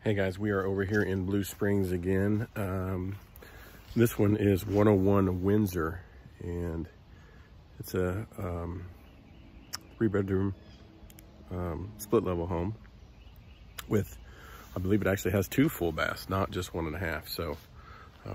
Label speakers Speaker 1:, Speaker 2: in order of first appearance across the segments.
Speaker 1: Hey guys, we are over here in Blue Springs again. This one is 101 Windsor, and it's a 3-bedroom split level home with, I believe it actually has 2 full baths, not just 1.5. So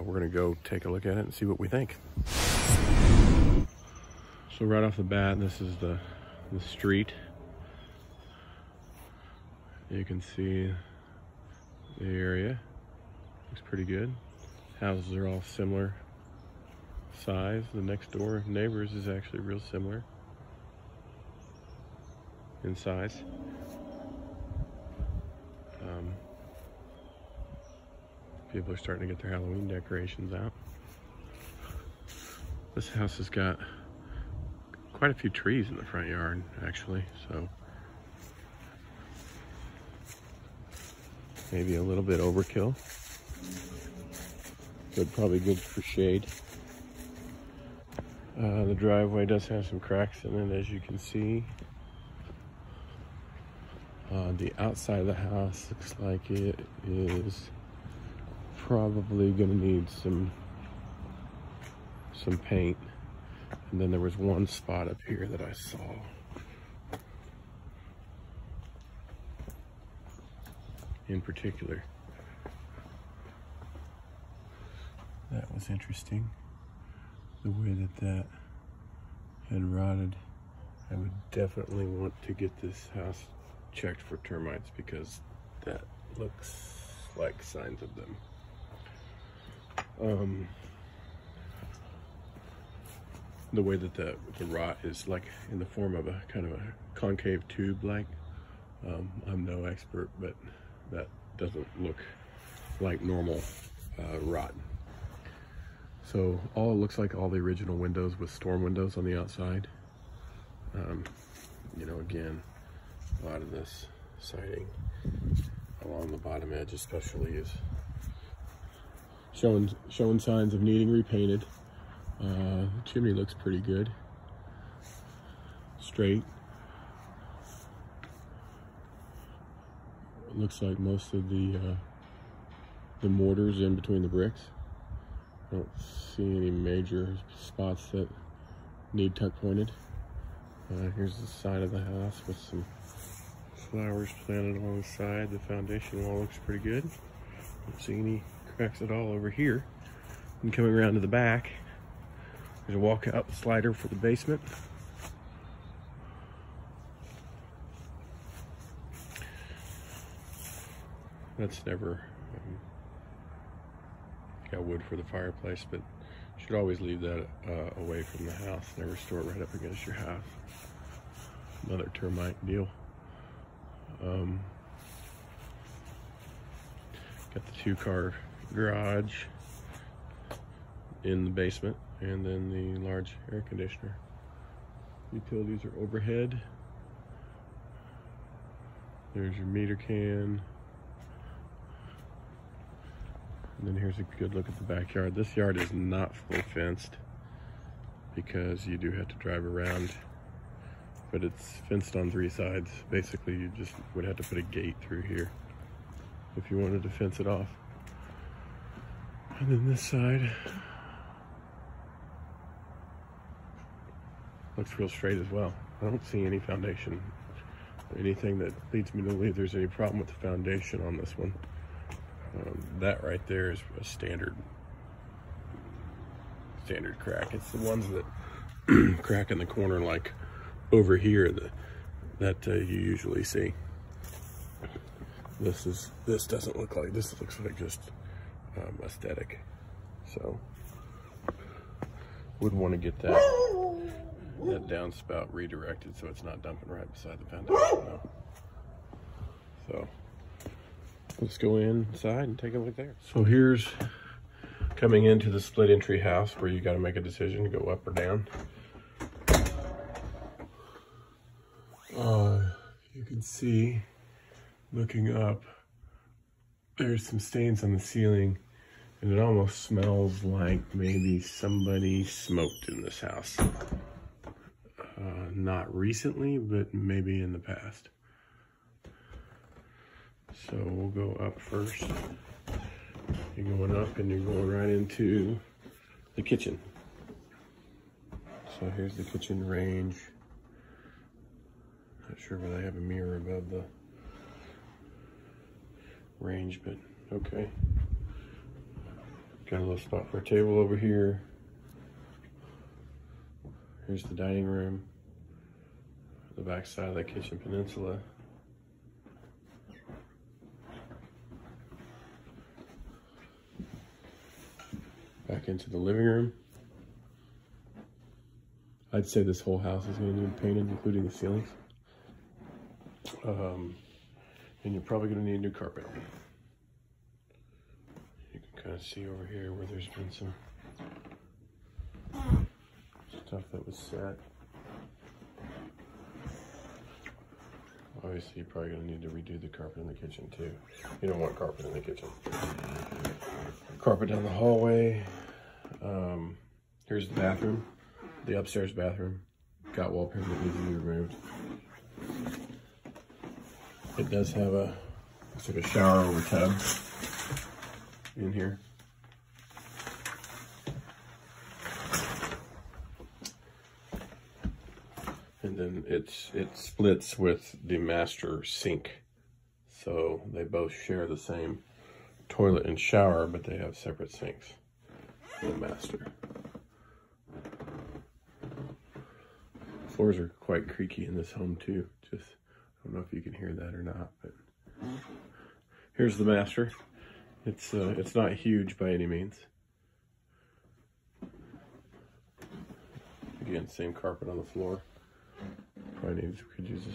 Speaker 1: we're gonna go take a look at it and see what we think. So right off the bat, this is the street. You can see the area. Looks pretty good. Houses are all similar size. The next door neighbors is actually real similar in size. People are starting to get their Halloween decorations out. This house has got quite a few trees in the front yard, actually, so maybe a little bit overkill, but probably good for shade. The driveway does have some cracks in it, as you can see. The outside of the house looks like it is probably gonna need some paint. And then there was one spot up here that I saw. In particular, that was interesting. The way that had rotted. I would definitely want to get this house checked for termites because that looks like signs of them. The way that the rot is like in the form of a kind of a concave tube like. I'm no expert, but that doesn't look like normal rot. So all it looks like all the original windows with storm windows on the outside. You know, again, a lot of this siding along the bottom edge especially is showing signs of needing repainted. The chimney looks pretty good, straight. It looks like most of the mortar's in between the bricks. I don't see any major spots that need tuck pointed. Here's the side of the house with some flowers planted alongside. The foundation wall looks pretty good. Don't see any cracks at all over here. And coming around to the back, there's a walkout slider for the basement. That's never got wood for the fireplace, but you should always leave that away from the house. Never store it right up against your house. Another termite deal. Got the 2-car garage in the basement, and then the large air conditioner. Utilities are overhead. There's your meter can. And then here's a good look at the backyard. This yard is not fully fenced because you do have to drive around, but it's fenced on 3 sides. Basically, you just would have to put a gate through here if you wanted to fence it off. And then this side looks real straight as well. I don't see any foundation or anything that leads me to believe there's any problem with the foundation on this one. That right there is a standard crack. It's the ones that crack in the corner, like over here, that you usually see. This doesn't look like, this looks like just aesthetic. So would want to get that downspout redirected so it's not dumping right beside the foundation. No. So let's go inside and take a look there. So here's coming into the split entry house where you got to make a decision to go up or down. You can see, looking up, there's some stains on the ceiling, and it almost smells like maybe somebody smoked in this house. Not recently, but maybe in the past. So we'll go up first. You're going up and you're going right into the kitchen. So here's the kitchen range. Not sure whether they have a mirror above the range, but okay. Got a little spot for a table over here. Here's the dining room, the back side of the kitchen peninsula. Back into the living room. I'd say this whole house is going to need painted, including the ceilings. And you're probably going to need new carpet. You can kind of see over here where there's been some stuff that was set. Obviously, you're probably going to need to redo the carpet in the kitchen too. You don't want carpet in the kitchen. Carpet down the hallway. Here's the bathroom, the upstairs bathroom. Got wallpaper that needs to be removed. It does have a, looks like a shower over tub in here. And then it splits with the master sink. So they both share the same toilet and shower, but they have separate sinks for the master. Floors are quite creaky in this home too. Just, I don't know if you can hear that or not, but here's the master. It's not huge by any means. Again, same carpet on the floor. Probably could use a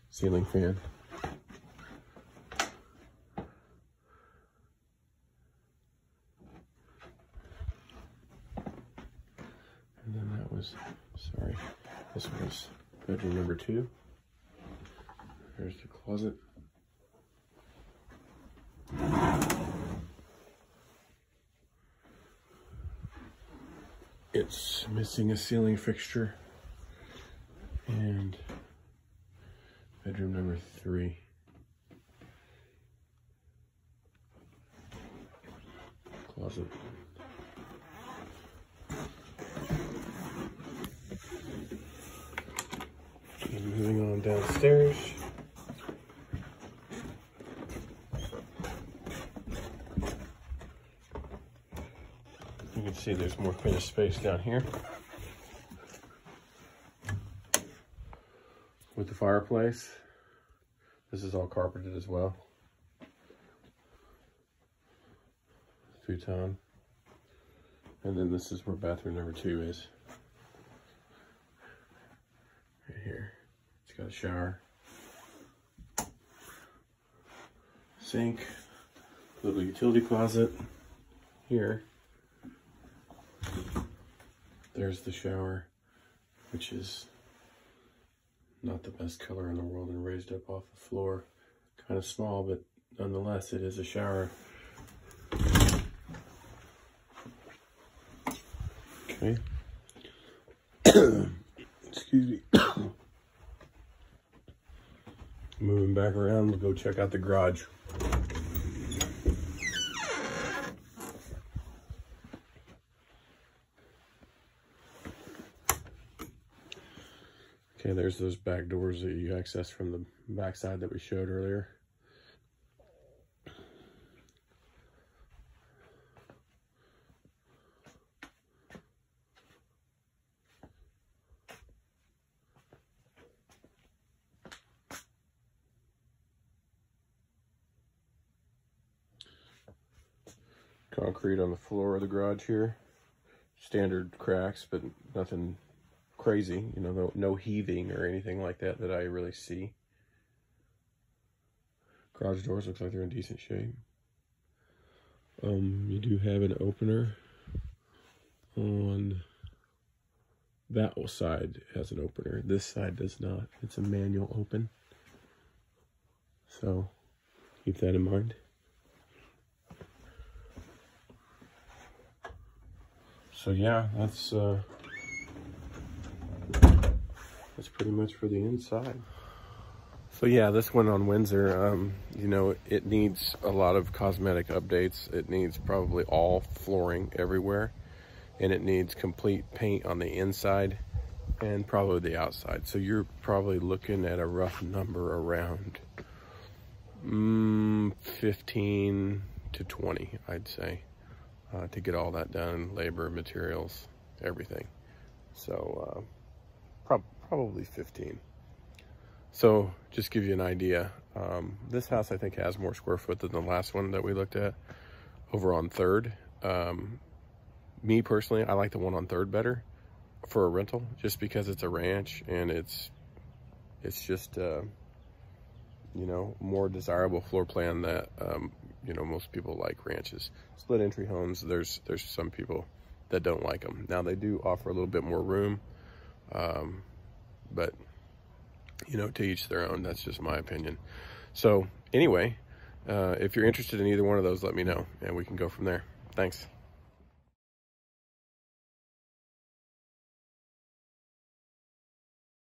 Speaker 1: ceiling fan. And then that was, sorry, this was bedroom number 2. There's the closet. It's missing a ceiling fixture. And bedroom number 3. Closet. And moving on downstairs. You can see there's more finished space down here. With the fireplace. This is all carpeted as well. Futon. And then this is where bathroom number 2 is. Right here. It's got a shower. Sink. Little utility closet. Here. There's the shower, which is not the best color in the world and raised up off the floor. Kind of small, but nonetheless, it is a shower. Okay. Excuse me. Moving back around, we'll go check out the garage. Okay, there's those back doors that you access from the back side that we showed earlier. Concrete on the floor of the garage here. Standard cracks, but nothing crazy, you know, no heaving or anything like that I really see. Garage doors looks like they're in decent shape. You do have an opener on that side. It has an opener. This side does not. It's a manual open. So keep that in mind. So yeah, that's pretty much for the inside. So yeah, this one on Windsor, you know, it needs a lot of cosmetic updates. It needs probably all flooring everywhere, and it needs complete paint on the inside and probably the outside. So you're probably looking at a rough number around 15 to 20, I'd say, to get all that done, labor, materials, everything. So probably 15. So just give you an idea, this house I think has more square foot than the last one that we looked at over on 3rd. Me personally, I like the one on 3rd better for a rental, just because it's a ranch and it's just you know, more desirable floor plan that you know, most people like ranches. Split entry homes, there's some people that don't like them. Now they do offer a little bit more room, but you know, to each their own. That's just my opinion. So anyway, if you're interested in either one of those, let me know and we can go from there. Thanks.